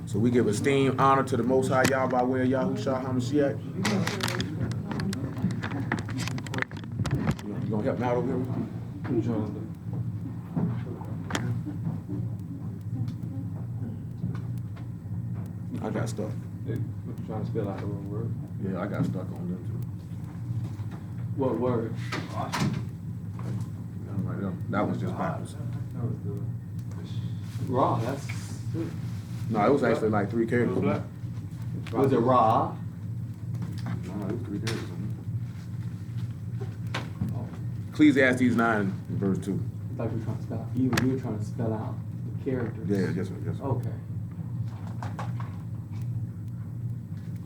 So we give esteemed honor to the Most High Yah by way of Yahushua HaMashiach. You gonna help me out over here? I got stuck. Trying to spell out the wrong word. Yeah, I got stuck on them too. What word? That was just backwards. That was the raw. That's No, it was actually like 3 characters. was it raw? No, it was 3 characters. Ecclesiastes 9 verse 2. I thought you were trying to spell out. You were trying to spell out the characters. Yeah, yes sir, yes sir. Okay.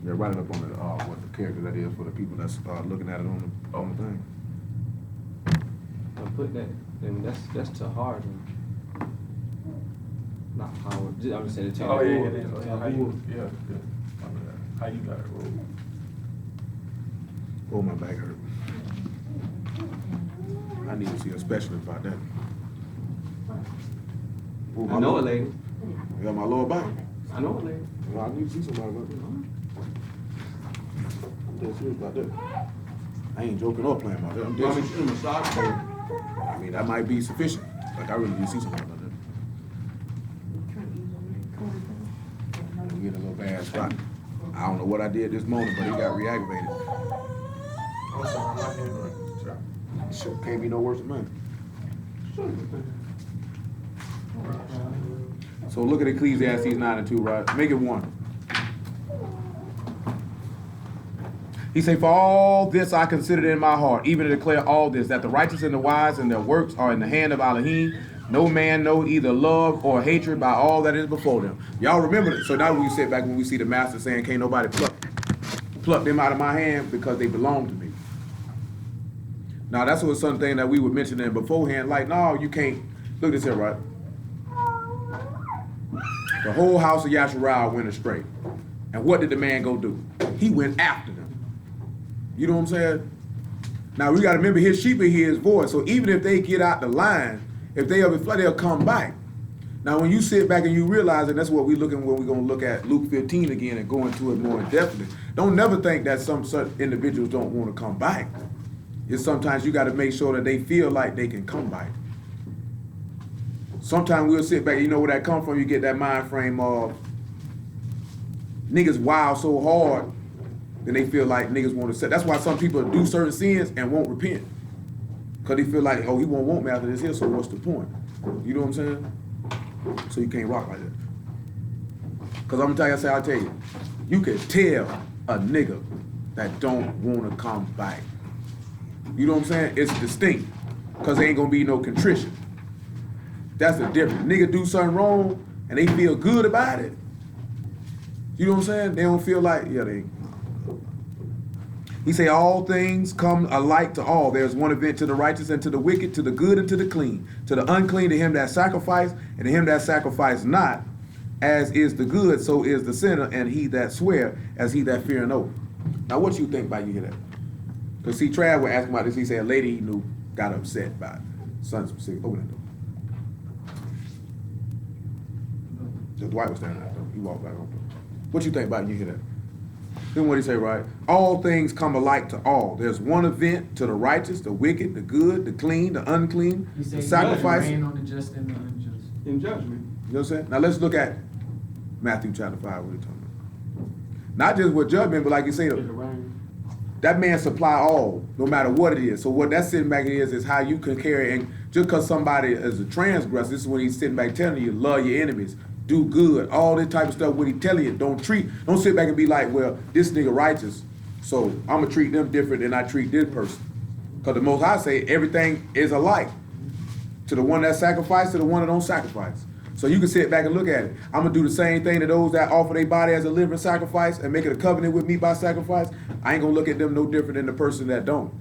Yeah, write it up on the what the character that is for the people that's looking at it on the thing. I'm putting that, and that's to hard. Not Howard. I'm just saying to Oh, yeah, yeah, tell how you, yeah, yeah. How you got it rolled? Oh, my back hurt. I need to see a specialist about that. Oh, I know it, lady. I got my lower back. I know it, lady. Well, I need to see somebody about that. I'm dead serious about that. I ain't joking or playing about that. I'm dead serious. I mean, that might be sufficient. Like, I really need to see somebody about that. I'm getting a little bad spot. I don't know what I did this morning, but it got reactivated. I'm sorry, my head right. Sure, can't be no worse than mine. So look at Ecclesiastes 9 and 2, right? Make it 1. He say, for all this I considered in my heart, even to declare all this, that the righteous and the wise and their works are in the hand of Elohim. No man know either love or hatred by all that is before them. Y'all remember it. So now we sit back when we see the master saying, can't nobody pluck them out of my hand because they belong to me. Now that's what something that we were mentioning beforehand, like, no, you can't. Look at this here, right? The whole house of Yasharal went astray. And what did the man go do? He went after them. You know what I'm saying? Now we got to remember his sheep will hear his voice. So even if they get out the line, if they ever flood, they'll come back. Now when you sit back and you realize, and that's what we're looking when we're going to look at Luke 15 again and go into it more in depthly. Don't never think that some such individuals don't want to come back. It's sometimes you got to make sure that they feel like they can come back. Sometimes we'll sit back, you know where that come from, you get that mind frame of niggas wild so hard, then they feel like niggas want to say. That's why some people do certain sins and won't repent. Because they feel like, oh, he won't want me after this here, so what's the point? You know what I'm saying? So you can't rock like that. Because I'm going to tell you, you can tell a nigga that don't want to come back. You know what I'm saying? It's distinct. Because there ain't going to be no contrition. That's the difference. Nigga do something wrong and they feel good about it. You know what I'm saying? They don't feel like, yeah, they. He say all things come alike to all. There's one event to the righteous and to the wicked, to the good and to the clean. To the unclean, to him that sacrifice, and to him that sacrifice not. As is the good, so is the sinner, and he that swear, as he that fear an oath. Now what you think about you hear that? Because see, Trav was asking about this. He said a lady he knew got upset by it. Son specific. Open that door. The Dwight was standing there. He walked back on. What you think about it? You hear that? Then what he say, right? All things come alike to all. There's one event to the righteous, the wicked, the good, the clean, the unclean, the sacrifice. On the just and the unjust. In judgment. You know what I'm saying? Now let's look at Matthew chapter 5. What he talking about? Not just with judgment, but like you say, that man supply all, no matter what it is. So what that's sitting back is how you can carry. And just because somebody is a transgressor, this is when he's sitting back telling you, love your enemies. Do good, all this type of stuff. What he telling you, don't sit back and be like, well, this nigga righteous, so I'm gonna treat them different than I treat this person. Because the Most High say everything is alike. To the one that sacrifice, to the one that don't sacrifice. So you can sit back and look at it. I'm gonna do the same thing to those that offer their body as a living sacrifice and make it a covenant with me by sacrifice. I ain't gonna look at them no different than the person that don't.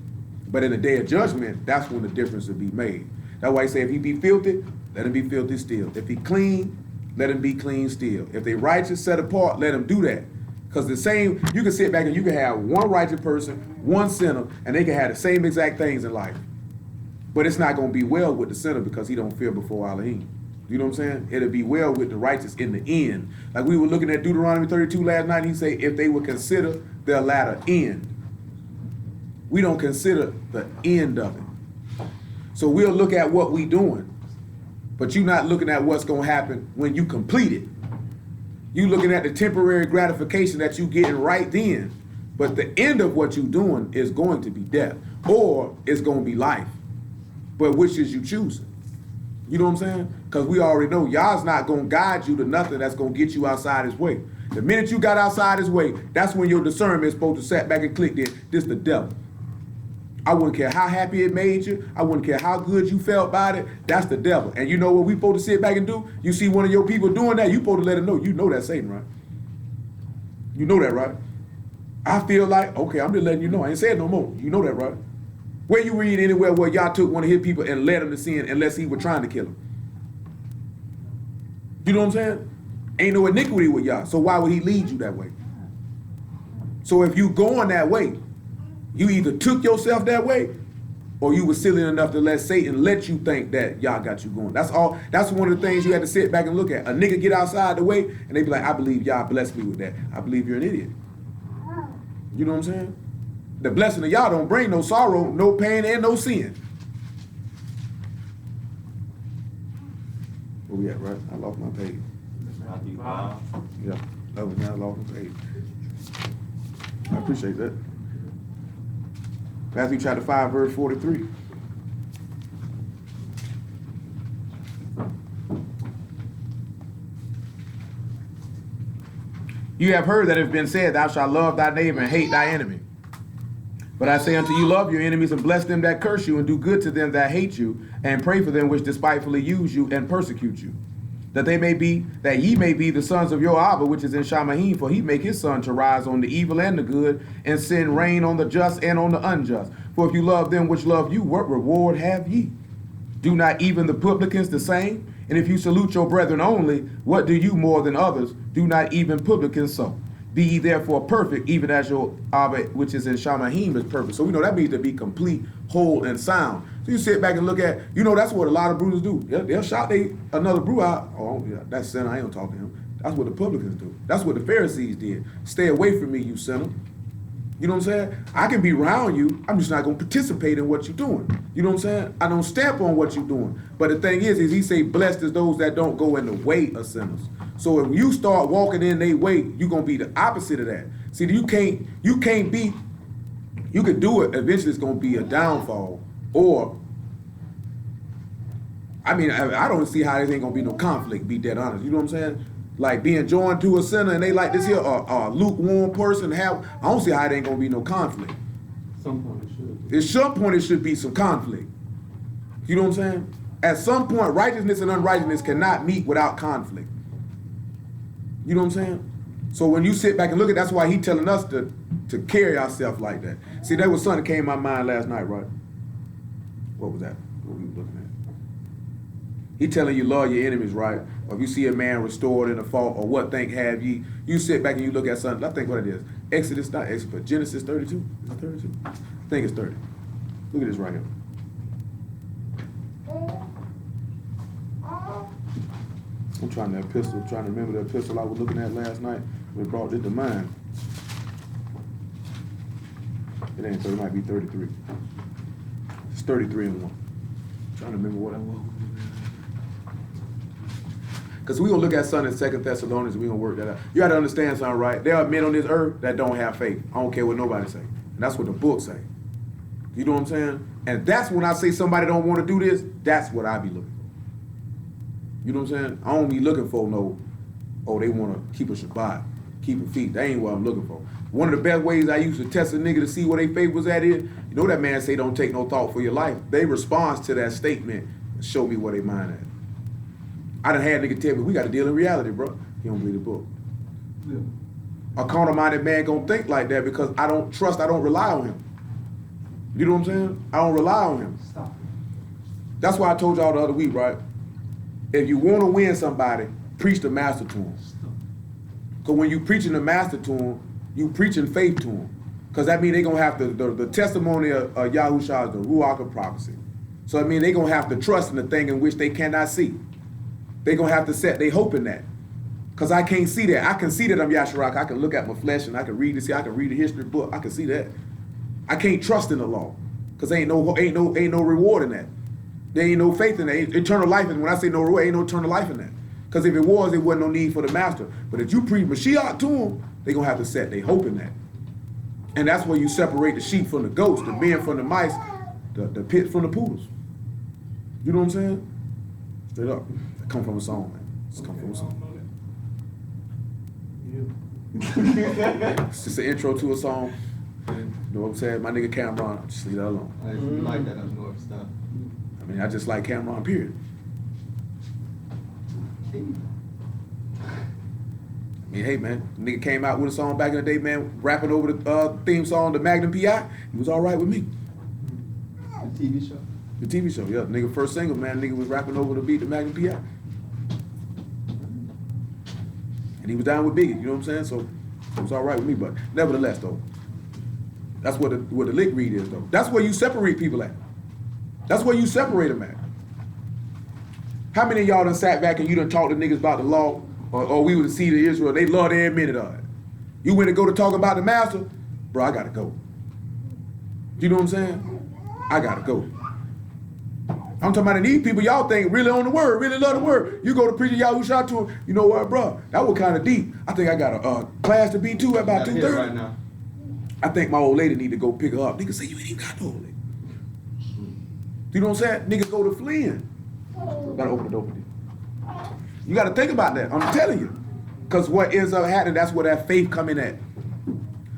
But in the day of judgment, that's when the difference will be made. That's why he say if he be filthy, let him be filthy still. If he clean, let him be clean still. If they righteous, set apart, let him do that. Because the same, you can sit back and you can have one righteous person, one sinner, and they can have the same exact things in life. But it's not going to be well with the sinner because he don't fear before Elohim. You know what I'm saying? It'll be well with the righteous in the end. Like we were looking at Deuteronomy 32 last night, he say, if they would consider their latter end. We don't consider the end of it. So we'll look at what we doing, but you're not looking at what's gonna happen when you complete it. You looking at the temporary gratification that you getting right then, but the end of what you doing is going to be death, or it's gonna be life. But which is you choosing? You know what I'm saying? Because we already know Yah's not gonna guide you to nothing that's gonna get you outside his way. The minute you got outside his way, that's when your discernment is supposed to sit back and click this the devil. I wouldn't care how happy it made you. I wouldn't care how good you felt about it. That's the devil. And you know what we supposed to sit back and do? You see one of your people doing that, you supposed to let him know. You know that's Satan, right? You know that, right? I feel like, okay, I'm just letting you know. I ain't saying no more. You know that, right? Where you read anywhere where y'all took one of his people and led him to sin unless he was trying to kill him? You know what I'm saying? Ain't no iniquity with y'all. So why would he lead you that way? So if you going that way, you either took yourself that way or you were silly enough to let Satan let you think that y'all got you going. That's all. That's one of the things you had to sit back and look at. A nigga get outside the way and they be like, I believe y'all blessed me with that. I believe you're an idiot. You know what I'm saying? The blessing of y'all don't bring no sorrow, no pain, and no sin. Where we at, right? I lost my page. Yeah, that was me. I lost my page. I appreciate that. Matthew chapter 5, verse 43. You have heard that it has been said, thou shalt love thy neighbor and hate thy enemy. But I say unto you, love your enemies and bless them that curse you, and do good to them that hate you, and pray for them which despitefully use you and persecute you. That ye may be the sons of your Abba, which is in Shamahim, for he make his sun to rise on the evil and the good, and send rain on the just and on the unjust. For if you love them which love you, what reward have ye? Do not even the publicans the same? And if you salute your brethren only, what do you more than others? Do not even publicans so? Be ye therefore perfect, even as your Abba, which is in Shamahim, is perfect. So we know that means to be complete, whole, and sound. So you sit back and look at, you know, that's what a lot of bruisers do. They'll shout another brew out. Oh, yeah, that's sinner. I ain't gonna talk to him. That's what the publicans do. That's what the Pharisees did. Stay away from me, you sinner. You know what I'm saying? I can be around you. I'm just not gonna participate in what you're doing. You know what I'm saying? I don't stamp on what you're doing. But the thing is he say, blessed is those that don't go in the way of sinners. So if you start walking in their way, you're gonna be the opposite of that. See, you can do it. Eventually, it's gonna be a downfall. Or, I mean, I don't see how there ain't gonna be no conflict. Be dead honest. You know what I'm saying? Like being joined to a sinner and they like this here, a lukewarm person. I don't see how there ain't gonna be no conflict. At some point it should be. At some point, it should be some conflict. You know what I'm saying? At some point, righteousness and unrighteousness cannot meet without conflict. You know what I'm saying? So when you sit back and look at, that's why he telling us to carry ourselves like that. See, that was something that came in my mind last night, right? What was that? What we were looking at? He telling you love your enemies, right? Or if you see a man restored in a fault, or what think have ye, you sit back and you look at something. I think what it is. Exodus, not Exodus, but Genesis 32. Is it 32? I think it's 30. Look at this right here. I'm trying to remember the epistle I was looking at last night. We brought it to mind. It ain't 30, it might be 33. It's 33 and 1. I'm trying to remember what I was. Because we're going to look at something in 2 Thessalonians and we're going to work that out. You got to understand something, right? There are men on this earth that don't have faith. I don't care what nobody say. And that's what the book say. You know what I'm saying? And that's when I say somebody don't want to do this, that's what I be looking for. You know what I'm saying? I don't be looking for they want to keep a Shabbat, keep a feast. That ain't what I'm looking for. One of the best ways I used to test a nigga to see where their faith was at is, you know that man say don't take no thought for your life. They response to that statement and show me where they mind at. I done had a nigga tell me, we got to deal in reality, bro. He don't believe the book. Yeah. A carnal-minded man gonna think like that because I don't rely on him. You know what I'm saying? I don't rely on him. Stop. That's why I told y'all the other week, right? If you want to win somebody, preach the master to them. Because when you preaching the master to them, you preaching faith to them. Because that means they're going to have the testimony of Yahushua is the Ruach of prophecy. So I mean they're going to have to trust in the thing in which they cannot see. They gonna have to set their hope in that. Cause I can't see that. I can see that I'm Yasharak. I can look at my flesh and I can read this. I can read the history book. I can see that. I can't trust in the law. Cause ain't no reward in that. There ain't no faith in that. Eternal life. And when I say no reward, ain't no eternal life in that. Because if it was, there wasn't no need for the master. But if you preach Mashiach to them, they're going to have to set their hope in that. And that's where you separate the sheep from the goats, the men from the mice, the pit from the poodles. You know what I'm saying? Straight up. It come from a song, man. It's come from a song. It's just an intro to a song. You know what I'm saying? My nigga Cameron, just leave that alone. I like that up north stuff. I mean, I just like Cameron, period. I mean, hey, man, nigga came out with a song back in the day, man, rapping over the theme song, the Magnum P.I. He was all right with me. The TV show? The TV show, yeah. Nigga first single, man, nigga was rapping over the beat, the Magnum P.I. And he was down with Biggie, you know what I'm saying? So it was all right with me, but nevertheless, though, that's what the lick read is, though. That's where you separate people at. That's where you separate them at. How many of y'all done sat back and you done talked to niggas about the law, or we would see the Israel, they loved every minute of it. You went to go to talk about the master, bro, I gotta go. You know what I'm saying? I gotta go. I'm talking about these people y'all think really on the word, really love the word. You go to preach y'all who shot to him, you know what, bro, that was kind of deep. I think I got a class to be too at about 2:30. Right now. I think my old lady need to go pick her up. Nigga say, you ain't even got no old lady. You know what I'm saying? Nigga go to Flynn. Gotta open the door for you. You gotta think about that. I'm telling you. Because what ends up happening, that's where that faith come in at.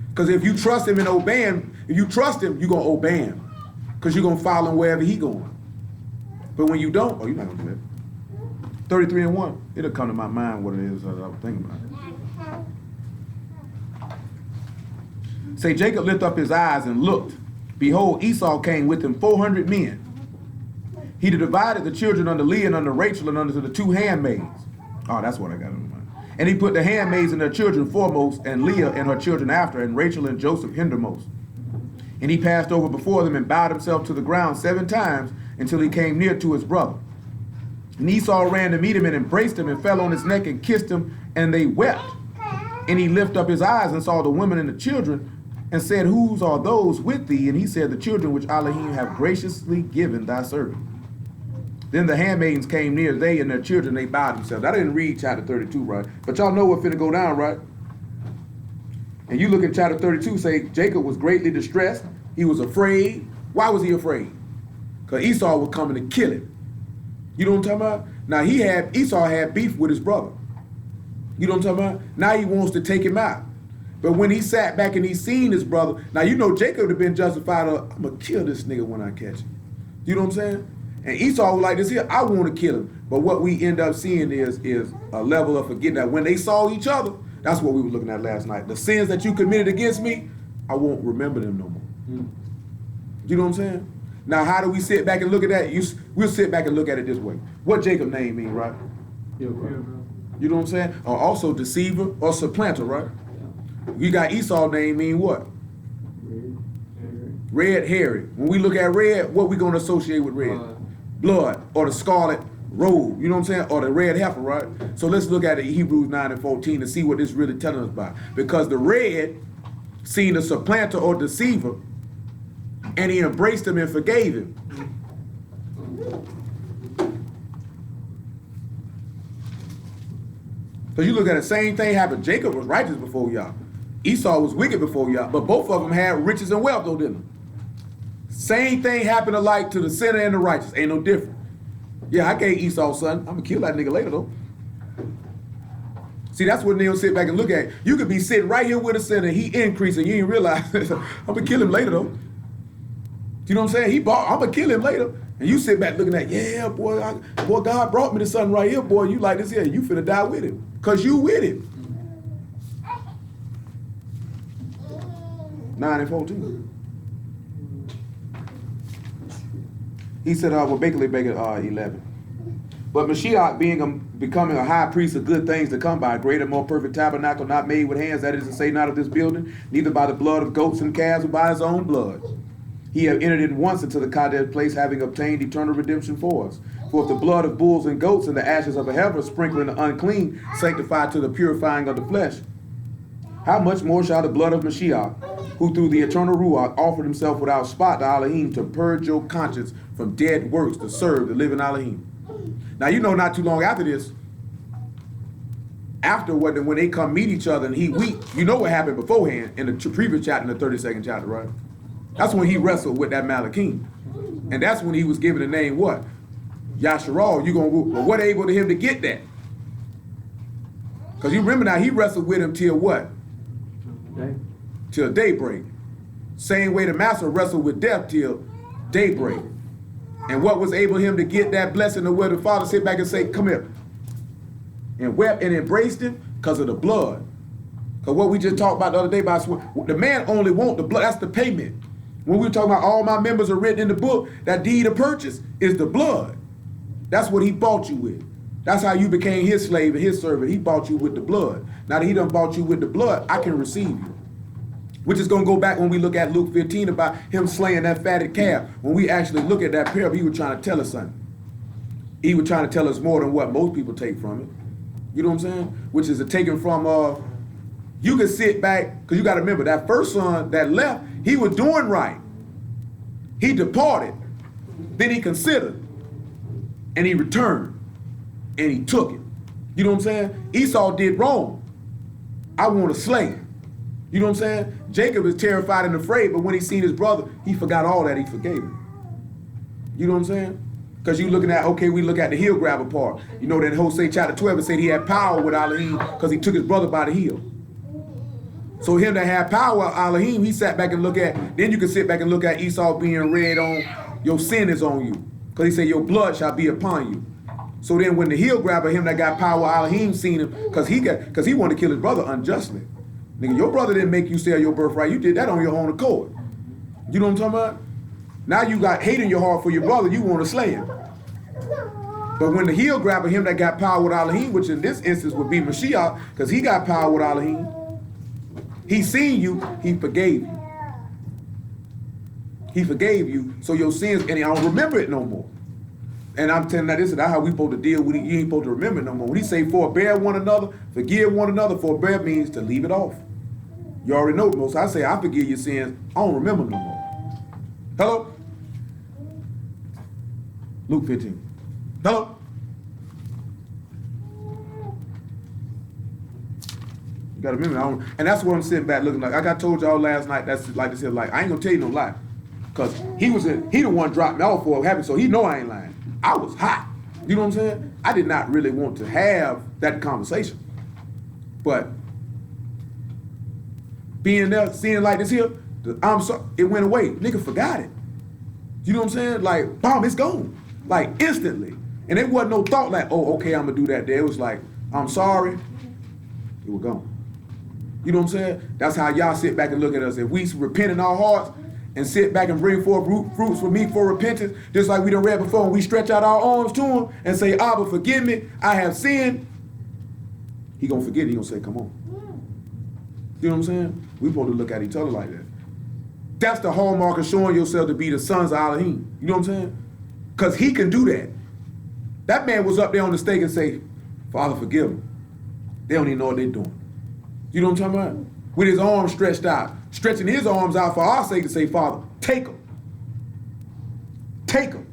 Because if you trust him and obey him, if you trust him, you're gonna obey him. Because you're gonna follow him wherever he going. But when you don't, you're not gonna do that. 33-1, it'll come to my mind what it is that I was thinking about. Say Jacob lifted up his eyes and looked. Behold, Esau came with him 400 men. He divided the children unto Leah and unto Rachel and unto the two handmaids. Oh, that's what I got in mind. And he put the handmaids and their children foremost, and Leah and her children after, and Rachel and Joseph hindermost. And he passed over before them and bowed himself to the ground 7 times until he came near to his brother. And Esau ran to meet him and embraced him and fell on his neck and kissed him, and they wept. And he lifted up his eyes and saw the women and the children, and said, whose are those with thee? And he said, the children which Elohim have graciously given thy servant. Then the handmaidens came near, they and their children, they bowed themselves. I didn't read chapter 32, right? But y'all know what's finna go down, right? And you look at chapter 32, say Jacob was greatly distressed. He was afraid. Why was he afraid? Because Esau was coming to kill him. You know what I'm talking about? Now Esau had beef with his brother. You know what I'm talking about? Now he wants to take him out. But when he sat back and he seen his brother, now you know Jacob would have been justified of, I'm gonna kill this nigga when I catch him. You know what I'm saying? And Esau was like this here, I want to kill him. But what we end up seeing is a level of forgetting that when they saw each other, that's what we were looking at last night. The sins that you committed against me, I won't remember them no more. You know what I'm saying? Now, how do we sit back and look at that? We'll sit back and look at it this way. What Jacob's name mean, right? Yeah, bro. You know what I'm saying? Or also deceiver or supplanter, right? You got Esau's name mean what? Red hairy. When we look at red, what we gonna associate with red? Blood or the scarlet robe. You know what I'm saying? Or the red heifer, right? So let's look at it, Hebrews 9:14 and see what this really telling us about. Because the red seen a supplanter or deceiver, and he embraced him and forgave him. Because you look at the same thing happened. Jacob was righteous before y'all. Esau was wicked before y'all. But both of them had riches and wealth, though, didn't they? Same thing happened alike to the sinner and the righteous. Ain't no different. Yeah, I gave Esau son. I'm going to kill that nigga later, though. See, that's what they'll sit back and look at. You could be sitting right here with a sinner, he increasing, you ain't realize, I'm going to kill him later, though. You know what I'm saying? I'm going to kill him later. And you sit back looking at, yeah, boy, God brought me this son right here, boy. You like this here. You finna die with him. Because you with him. 9:14. He said, well, basically, 11. But Mashiach becoming a high priest of good things to come by, a greater, more perfect tabernacle, not made with hands, that is to say, not of this building, neither by the blood of goats and calves, but by his own blood. He had entered in once into the Kadesh place, having obtained eternal redemption for us. For if the blood of bulls and goats and the ashes of a heifer sprinkling the unclean sanctify to the purifying of the flesh, how much more shall the blood of Mashiach, who through the eternal Ruach offered himself without spot to Elohim to purge your conscience from dead works to serve the living Elohim. Now you know not too long after this, afterward, when they come meet each other and he weep, you know what happened beforehand in the previous chapter, in the 32nd chapter, right? That's when he wrestled with that Malachim. And that's when he was given the name what? Yasharal. You gonna well, what able to him to get that? Because you remember now he wrestled with him till what? Till daybreak. Same way the master wrestled with death till daybreak. And what was able him to get that blessing of where the Father sit back and say, come here. And wept and embraced him because of the blood. Because what we just talked about the other day about the man only want the blood. That's the payment. When we were talking about all my members are written in the book, that deed of purchase is the blood. That's what he bought you with. That's how you became his slave and his servant. He bought you with the blood. Now that he done bought you with the blood, I can receive you. Which is going to go back when we look at Luke 15 about him slaying that fatted calf. When we actually look at that parable, he was trying to tell us something. He was trying to tell us more than what most people take from it. You know what I'm saying? Which is a taken from, you can sit back, because you got to remember, that first son that left, he was doing right. He departed. Then he considered. And he returned. And he took it. You know what I'm saying? Esau did wrong. I want to slay him. You know what I'm saying? Jacob is terrified and afraid, but when he seen his brother, he forgot all that. He forgave him. You know what I'm saying? Because you looking at, okay, we look at the heel grabber part. You know that in Hosea chapter 12, it said he had power with Elohim because he took his brother by the heel. So him that had power with Elohim, he sat back and look at, then you can sit back and look at Esau being read on, your sin is on you. Because he said your blood shall be upon you. So then when the heel grabber, him that got power with Elohim, seen him, because he wanted to kill his brother unjustly. Nigga, your brother didn't make you sell your birthright. You did that on your own accord. You know what I'm talking about? Now you got hate in your heart for your brother. You want to slay him. But when the heel grabber, him that got power with Elohim, which in this instance would be Mashiach, because he got power with Elohim, he seen you, he forgave you. He forgave you, so your sins, and he don't remember it no more. And I'm telling you, that's how we supposed to deal with it. You ain't supposed to remember it no more. When he say forbear one another, forgive one another, forbear means to leave it off. You already know most. I say I forgive your sins, I don't remember no more. Hello? Luke 15. Hello? You gotta remember, and that's what I'm sitting back looking like. I told y'all last night, that's like this here, like, I ain't gonna tell you no lie. Cause he the one dropped me off for what happened, so he know I ain't lying. I was hot. You know what I'm saying? I did not really want to have that conversation. But being there, seeing it like this here, I'm sorry, it went away. Nigga forgot it. You know what I'm saying? Like, bomb, it's gone. Like, instantly. And it wasn't no thought like, oh, okay, I'm gonna do that there. It was like, I'm sorry, it was gone. You know what I'm saying? That's how y'all sit back and look at us. If we repent in our hearts and sit back and bring forth fruits for me for repentance, just like we done read before, and we stretch out our arms to him and say, Abba, forgive me, I have sinned, he gonna forget it, he gonna say, come on. You know what I'm saying? We supposed to look at each other like that. That's the hallmark of showing yourself to be the sons of Elohim. You know what I'm saying? Because he can do that. That man was up there on the stake and say, Father, forgive them. They don't even know what they're doing. You know what I'm talking about? With his arms stretched out, stretching his arms out for our sake to say, Father, take them. Take them.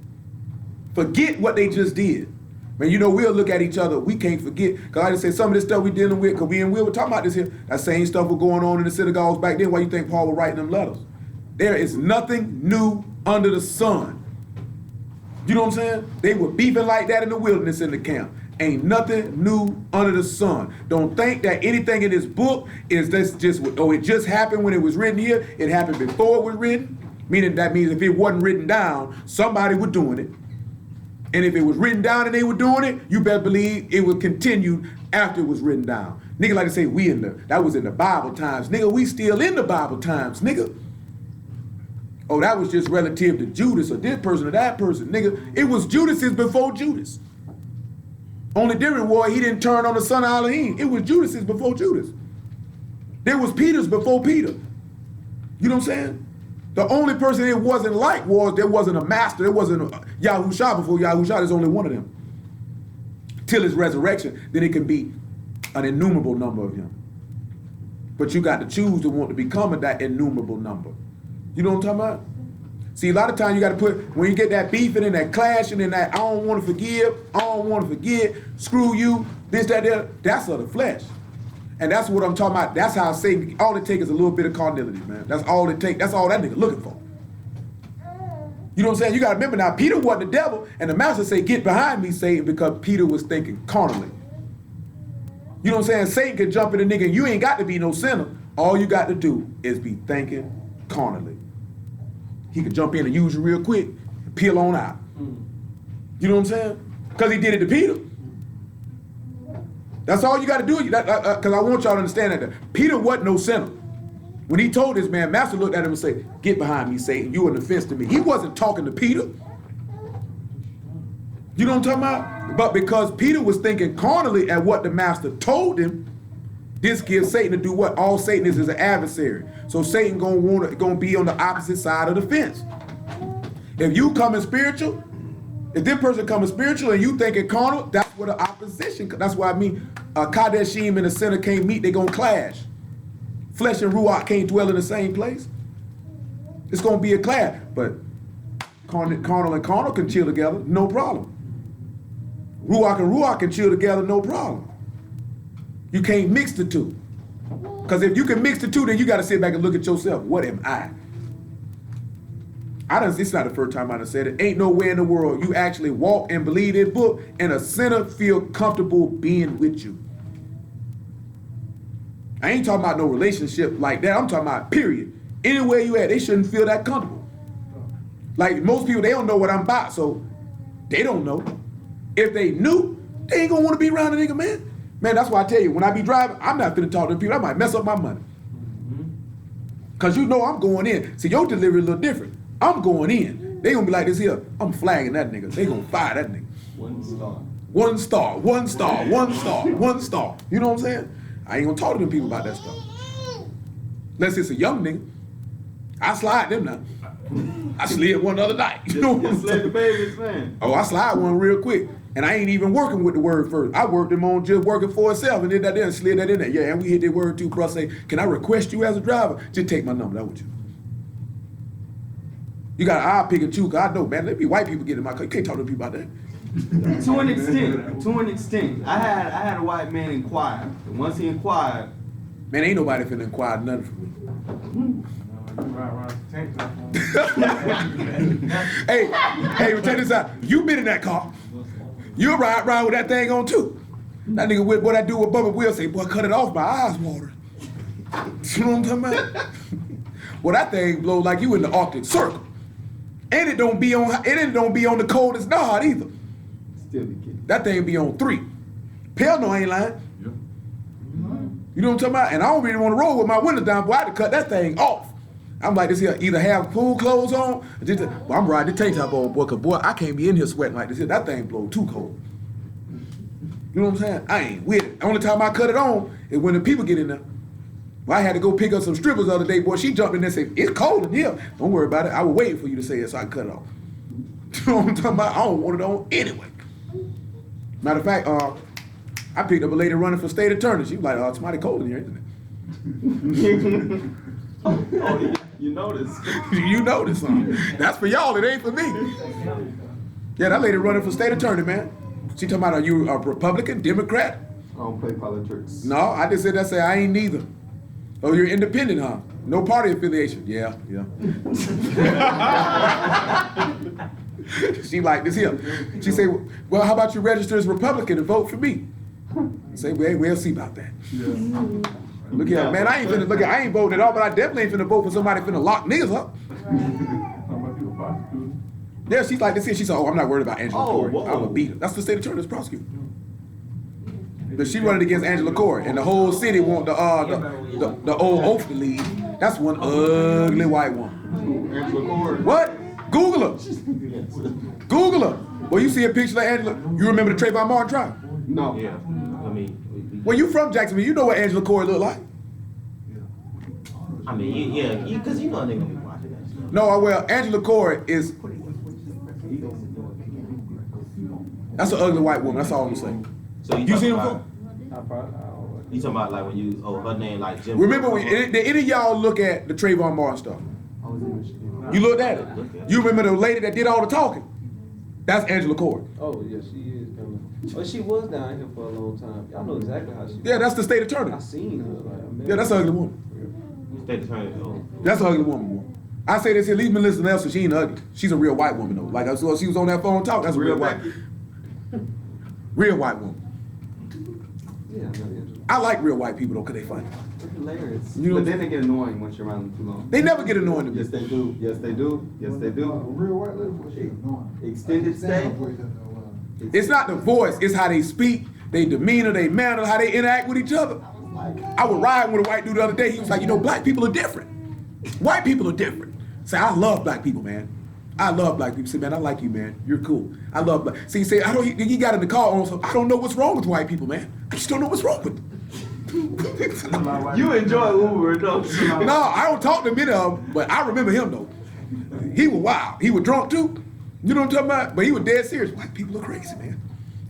Forget what they just did. Man, you know, we'll look at each other, we can't forget. Because I just say some of this stuff we dealing with, because we were talking about this here, that same stuff was going on in the synagogues back then. Why you think Paul was writing them letters? There is nothing new under the sun. You know what I'm saying? They were beefing like that in the wilderness in the camp. Ain't nothing new under the sun. Don't think that anything in this book is just, oh, it just happened when it was written here. It happened before it was written. Meaning that means if it wasn't written down, somebody was doing it. And if it was written down and they were doing it, you better believe it would continue after it was written down. Nigga like to say that was in the Bible times. Nigga, we still in the Bible times, nigga. Oh, that was just relative to Judas or this person or that person. Nigga, it was Judas's before Judas. Only different was he didn't turn on the son of Elohim. It was Judas's before Judas. There was Peter's before Peter. You know what I'm saying? The only person it wasn't like was there wasn't a master, there wasn't a Yahushua before Yahushua, there's only one of them. Till his resurrection, then it can be an innumerable number of him. But you got to choose to want to become that innumerable number. You know what I'm talking about? See, a lot of times you got to put, when you get that beefing and that clashing and that I don't want to forgive, I don't want to forget, screw you, this, that, that's of the flesh. And that's what I'm talking about. That's how Satan, all it takes is a little bit of carnality, man. That's all it takes. That's all that nigga looking for. You know what I'm saying? You got to remember now, Peter wasn't the devil, and the master said, get behind me, Satan, because Peter was thinking carnally. You know what I'm saying? Satan can jump in a nigga, and you ain't got to be no sinner. All you got to do is be thinking carnally. He could jump in and use you real quick and peel on out. You know what I'm saying? Because he did it to Peter. That's all you got to do, because I want y'all to understand that. Peter wasn't no sinner. When he told this man, Master looked at him and said, get behind me, Satan, you an offense to me. He wasn't talking to Peter. You know what I'm talking about? But because Peter was thinking carnally at what the Master told him, this gives Satan to do what? All Satan is an adversary. So Satan gonna be on the opposite side of the fence. If you coming spiritual, if this person coming spiritual and you thinking carnal, that's where the opposition, that's why I mean, Kadeshim and the sinner can't meet, they gonna clash. Flesh and Ruach can't dwell in the same place. It's gonna be a clash, but carnal and carnal can chill together, no problem. Ruach and Ruach can chill together, no problem. You can't mix the two. Because if you can mix the two, then you gotta sit back and look at yourself. What am I? It's not the first time I done said it. Ain't nowhere in the world you actually walk and believe this book and a sinner feel comfortable being with you. I ain't talking about no relationship like that. I'm talking about period. Anywhere you at, they shouldn't feel that comfortable. Like most people, they don't know what I'm about, so they don't know. If they knew, they ain't gonna want to be around a nigga, man. Man, that's why I tell you, when I be driving, I'm not finna talk to people. I might mess up my money. Because you know I'm going in. See, your delivery a little different. I'm going in. They gonna be like this here. I'm flagging that nigga. They gonna fire that nigga. One star. One star, one star, one star, one star. You know what I'm saying? I ain't gonna talk to them people about that stuff. Unless it's a young nigga. I slide them now. I slid one the other night. You know what I'm Slid saying? the babies, man. Oh, I slide one real quick. And I ain't even working with the word first. I worked them on just working for itself and did that there and slid that in there. Yeah, and we hit that word too, bro. Say, can I request you as a driver? Just take my number, that with you. You got an eye pick and choose, cause I know, man, let me white people get in my car. You can't talk to people about that. To an extent. I had a white man inquire. And once he inquired, Man, ain't nobody finna inquire nothing from me. Hey, check this out. You been in that car. You ride with that thing on too. That nigga with what I do with Bubba Will say, boy, cut it off, my eyes watering. You know what I'm talking about? Well, that thing blow like you in the Arctic Circle. And it don't be on the coldest nod either. still be kidding. That thing be on 3. Pell no, I ain't lying. Yeah. You know what I'm talking about? And I don't really want to roll with my windows down, boy. I had to cut that thing off. I'm like this here, either have pool clothes on, or just, well, I'm riding the tank top on, boy, because, boy, I can't be in here sweating like this here. That thing blow too cold. You know what I'm saying? I ain't with it. The only time I cut it on is when the people get in there. Well, I had to go pick up some strippers the other day, boy. She jumped in there and said, it's cold in here. Don't worry about it. I was waiting for you to say it so I can cut it off. You know what I'm talking about? I don't want it on anyway. Matter of fact, I picked up a lady running for state attorney. She was like, somebody cold in here, isn't it? Oh, you noticed. You notice, huh? That's for y'all, it ain't for me. Yeah, that lady running for state attorney, man. She talking about, are you a Republican, Democrat? I don't play politics. No, I just said that, say I ain't neither. Oh, you're independent, huh? No party affiliation. Yeah. She like this here. She say, well, how about you register as Republican and vote for me? I say, well, we'll see about that. Yeah. Look here, man, I ain't voting at all, but I definitely ain't finna vote for somebody finna lock niggas up. Yeah, she's like this here. She said, oh, I'm not worried about Angela Corey. I'm a beat her. That's the state attorney's prosecutor. But she running against Angela Corey, and the whole city want the old oaf to leave. That's one ugly white woman. Angela Corey. What? Google her. Google her. Well, you see a picture of Angela. You remember the Trayvon Martin trial? No. Yeah, I mean, Well, you from Jacksonville. You know what Angela Corey look like. I mean, yeah, because you know they gonna be watching that stuff. No, well, Angela Corey is, that's an ugly white woman, that's all I'm saying. So You seen her about, before? you talking about like when you, her name like Jim. Remember, did any of y'all look at the Trayvon Martin stuff? You looked at it? You remember the lady that did all the talking? That's Angela Corey. Oh, yeah, she is coming. Oh, she was down here for a long time. Y'all know exactly how she. Yeah, that's the state attorney. I seen her. Like, I met Yeah, that's an ugly woman. State attorney. Oh. That's an ugly woman, boy. I say this here, leave Melissa Nelson, she ain't ugly. She's a real white woman, though. Like, so she was on that phone talking, that's a real white. Real white woman. Yeah, I know. I like real white people, though, because they funny. They're hilarious. You know But then they get annoying once you're around them too long. They never get annoying to me. Yes, they do. Yes, they do. Yes, they do. Real white lady, what she doing? Extended stay. It's not the voice, it's how they speak, they demeanor, they manner, how they interact with each other. I was riding with a white dude the other day, he was like, you know, black people are different. White people are different. Say, I love black people, man. I love black people. Say, man, I like you, man. You're cool. I love black. See, say, he got in the car on, so I don't know what's wrong with white people, man. I just don't know what's wrong with them. You enjoy Uber, don't you? No, I don't talk to many of them, but I remember him though. He was wild. He was drunk too. You know what I'm talking about? But he was dead serious. White people are crazy, man.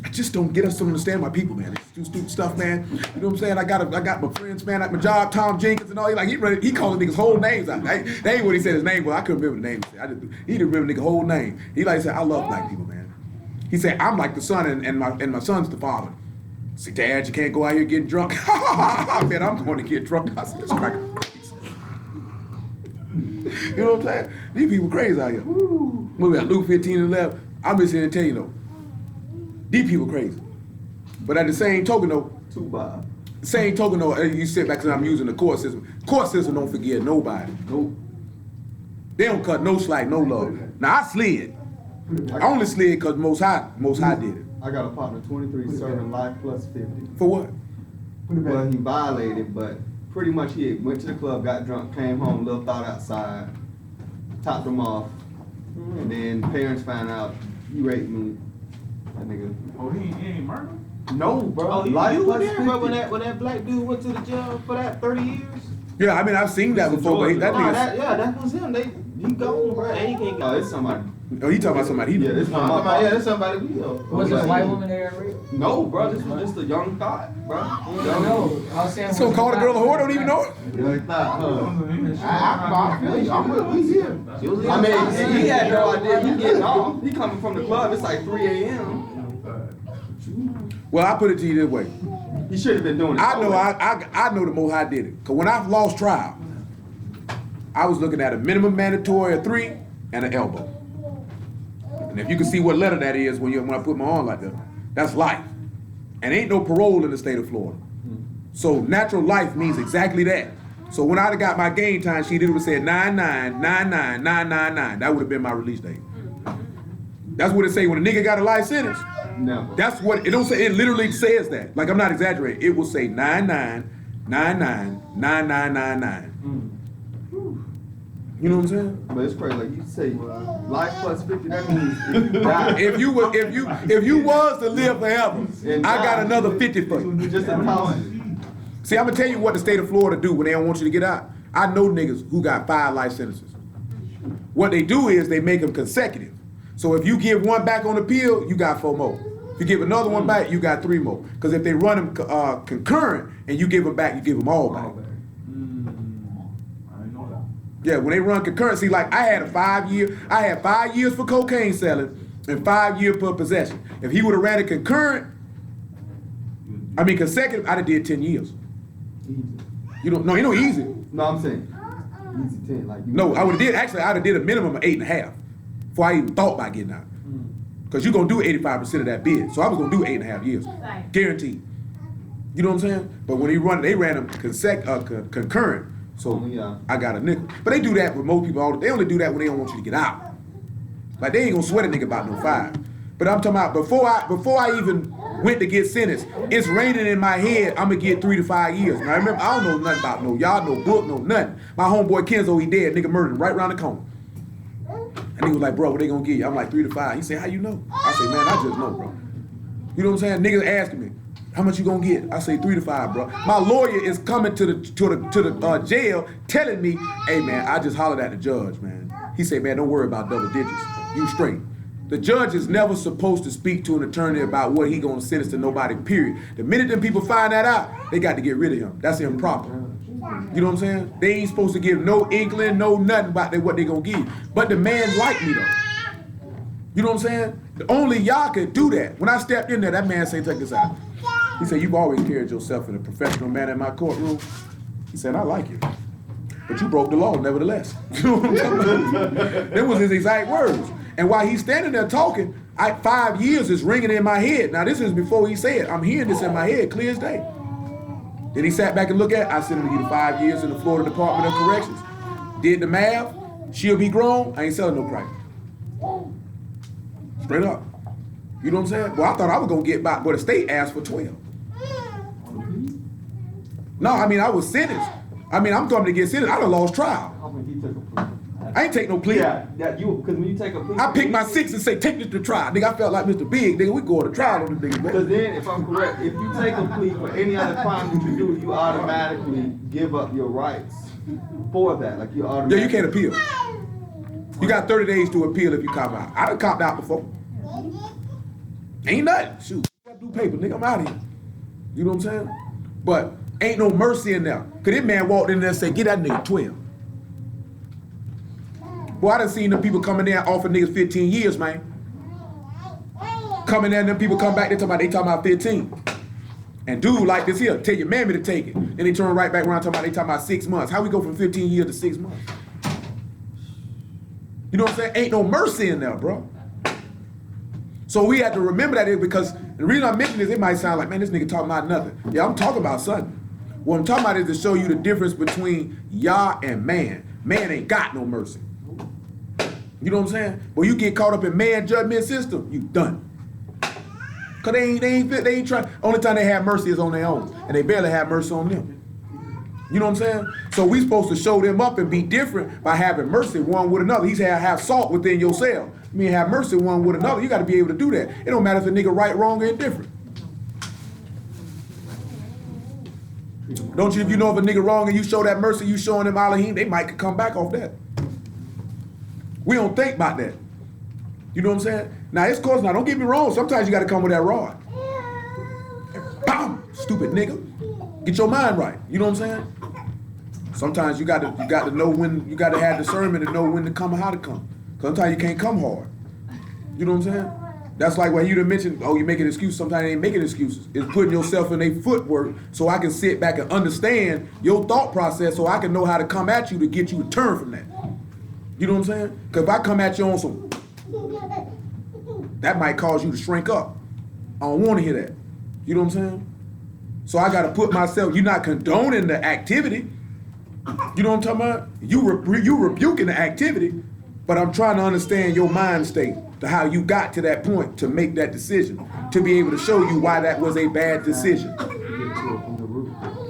I just don't get us to understand my people, man. It's too stupid stuff, man. You know what I'm saying? I got my friends, man, at my job, Tom Jenkins and all. He calling niggas whole names out. That ain't what he said his name was. I couldn't remember the name. He didn't remember nigga whole name. He like said, I love black people, man. He said, I'm like the son and my son's the father. See, Dad, you can't go out here getting drunk. Man, I'm going to get drunk. I said, this cracker crazy. You know what I'm saying? These people crazy out here. What we got, Luke 15:11. I'm just here to tell you though. These people crazy. But at the same token though, you sit back and I'm using the court system. Court system don't forgive nobody. Nope. They don't cut no slack, no love. Now I slid. I only slid because Most High did it. I got a partner, 23, serving life plus 50. For what? Well, he violated, but pretty much he went to the club, got drunk, came home, little thought outside, topped him off, and then parents found out he raped me. That nigga. Oh, he ain't murdered? No, bro. Oh, Life you were plus there, bro, 50. when that black dude went to the jail for that 30 years? Yeah, I mean I've seen that before, but that Nah, nigga. that was him. He gone, bro. And he can't No, go. it's somebody. Oh, he talking about somebody he Yeah, knew. this one. Yeah, that's somebody we know. Was this white woman there, Rick? No, bro. This was just a young thought, bro. No, I was saying. So call the girl a whore, don't even know it? Young thought, I feel you. I'm with here. I mean, and he had no idea he getting off. He coming from the club. It's like 3 a.m. Well, I put it to you this way. He should have been doing it. I know the Most High did it. Cause when I lost trial, I was looking at a minimum mandatory of 3 and an elbow. And if you can see what letter that is when I put my arm like that, that's life. And ain't no parole in the state of Florida. So natural life means exactly that. So when I'd have got my game time sheet, it would have said 9-9-9-9-9-9-9. That would have been my release date. That's what it say when a nigga got a life sentence. Never. That's what it don't say. It literally says that. Like I'm not exaggerating. It will say 9-9-9-9-9-9-9. You know what I'm saying? But it's crazy. Like you say, life plus 50. That means if you die, If you was to live forever, I got another 50 for you. just a thousand. See, I'm gonna tell you what the state of Florida do when they don't want you to get out. I know niggas who got 5 life sentences. What they do is they make them consecutive. So if you give one back on appeal, you got 4 more. If you give another one back, you got 3 more. Because if they run them concurrent and you give them back, you give them all back. I didn't know that. Yeah, when they run concurrency, like I had 5 years for cocaine selling and 5 years for possession. If he would have ran it consecutive, I'd have did 10 years. You don't, no, you know easy. No, I'm saying easy 10. Like you No, I'd have did a minimum of 8.5 before I even thought about getting out. Because you're gonna do 85% of that bid. So I was gonna do 8.5 years. Guaranteed. You know what I'm saying? But when they ran them concurrent. So Yeah. I got a nickel. But they do that with most people they only do that when they don't want you to get out. Like they ain't gonna sweat a nigga about no 5. But I'm talking about before I even went to get sentenced, it's raining in my head, I'm gonna get 3 to 5 years. Now remember, I don't know nothing about no y'all, no book, no nothing. My homeboy Kenzo, he dead, nigga murdered him right around the corner. And he was like, bro, what they gonna give you? I'm like, 3 to 5. He said, how you know? I say, man, I just know, bro. You know what I'm saying? Niggas asking me, how much you gonna get? I say 3 to 5, bro. My lawyer is coming to the jail telling me, hey man, I just hollered at the judge, man. He said, man, don't worry about double digits. You straight. The judge is never supposed to speak to an attorney about what he gonna sentence to nobody, period. The minute them people find that out, they got to get rid of him. That's improper. You know what I'm saying? They ain't supposed to give no inkling, no nothing about what they gonna give. But the man liked me though. You know what I'm saying? Only y'all could do that. When I stepped in there, that man said, check this out. He said, you've always carried yourself in a professional manner in my courtroom. He said, I like you. But you broke the law nevertheless. You know what I'm talking about? That was his exact words. And while he's standing there talking, 5 years is ringing in my head. Now this is before he said, I'm hearing this in my head, clear as day. Then he sat back and looked at it. I sent him to get 5 years in the Florida Department of Corrections. Did the math, she'll be grown, I ain't selling no crack. Straight up. You know what I'm saying? Well, I thought I was gonna get back, but the state asked for 12. No, I mean, I was sentenced. I mean, I'm coming to get sentenced. I done lost trial. I think he took a plea. I ain't take no plea. Yeah, because when you take a plea. I picked my six and say, take this to trial. Nigga, I felt like Mr. Big. Nigga, we go to trial on this nigga, Because man. then, if I'm correct, if you take a plea for any other crime that you do, you automatically give up your rights for that. Like you automatically. Yeah, you can't appeal. You got 30 days to appeal if you cop out. I done copped out before. Ain't nothing. Shoot, I do paper, nigga, I'm out of here. You know what I'm saying? But ain't no mercy in there. Cause this man walked in there and said, get that nigga 12. Boy, I done seen them people coming there and offer niggas 15 years, man. Coming there and them people come back, they talking about 15. And dude like this here, tell your mammy to take it. And they turn right back around they talking about 6 months. How we go from 15 years to 6 months? You know what I'm saying? Ain't no mercy in there, bro. So we have to remember that because the reason I mention this, it might sound like, man, this nigga talking about nothing. Yeah, I'm talking about something. What I'm talking about is to show you the difference between Yah and man. Man ain't got no mercy. You know what I'm saying? But you get caught up in man judgment system, you done. Cause they ain't trying. Only time they have mercy is on their own, and they barely have mercy on them. You know what I'm saying? So we supposed to show them up and be different by having mercy one with another. He said have salt within yourself. I mean have mercy one with another. You got to be able to do that. It don't matter if a nigga right, wrong, or indifferent. Don't you? If you know if a nigga wrong and you show that mercy, you showing them Elohim, they might come back off that. We don't think about that. You know what I'm saying? Now it's course now. Don't get me wrong. Sometimes you got to come with that rod. And bam, stupid nigga. Get your mind right. You know what I'm saying? Sometimes you got to know when you got to have discernment to know when to come and how to come. Sometimes you can't come hard. You know what I'm saying? That's like what you done mentioned. Oh, you making excuses. Sometimes they ain't making excuses. It's putting yourself in their footwork so I can sit back and understand your thought process so I can know how to come at you to get you to turn from that. You know what I'm saying? Because if I come at you on some, that might cause you to shrink up. I don't want to hear that. You know what I'm saying? So I got to put myself, you're not condoning the activity. You know what I'm talking about? You rebuking the activity, but I'm trying to understand your mind state to how you got to that point to make that decision, to be able to show you why that was a bad decision.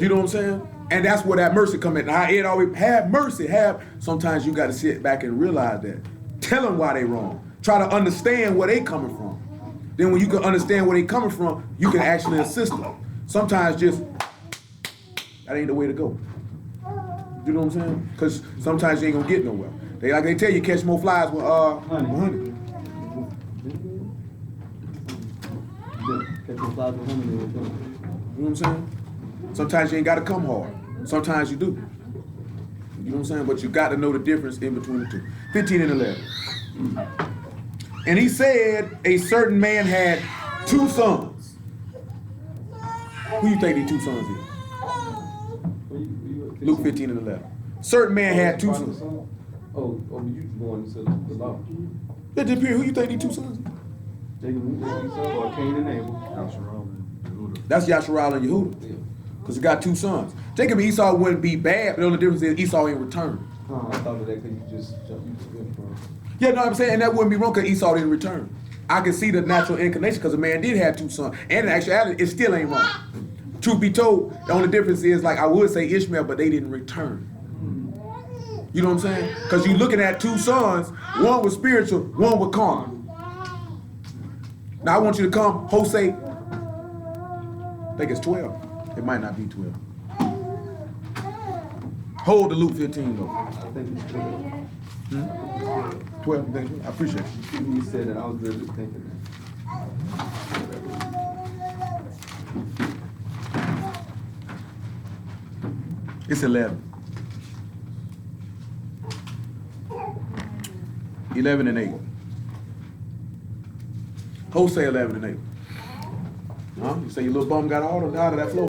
You know what I'm saying? And that's where that mercy come in. Now, it always have mercy, sometimes you got to sit back and realize that. Tell them why they wrong. Try to understand where they coming from. Then when you can understand where they coming from, you can actually assist them. Sometimes just, that ain't the way to go. You know what I'm saying? Because sometimes you ain't gonna get nowhere. They tell you catch more flies with honey. Catch your flies with honey. You know what I'm saying? Sometimes you ain't gotta come hard. Sometimes you do. You know what I'm saying? But you got to know the difference in between the two. 15 and 11. And he said a certain man had 2 sons. Who you think these 2 sons is? Luke 15 and 11. Certain man had 2 sons. Oh, you going into the law. That depends. Who you think these 2 sons is? Jacob or Cain and Abel. That's Yasharal and Yehuda. Yeah. Because he got 2 sons. Jacob and Esau wouldn't be bad, but the only difference is Esau in return. I thought of that because you just went from. Yeah, no, I'm saying, and that wouldn't be wrong because Esau didn't return. I can see the natural inclination because the man did have 2 sons. And in actuality, it still ain't wrong. Truth be told, the only difference is, like I would say Ishmael, but they didn't return. You know what I'm saying? Because you're looking at 2 sons, one was spiritual, one was carnal. Now I want you to come, Jose, I think it's 12. It might not be 12. Hold the Luke 15 though. I think it's 12. 12, you think? I appreciate you. When you said that, I was really thinking that. It's 11. 11 and 8. Wholesale 11 and 8. Huh? You say your little bum got all out of that floor?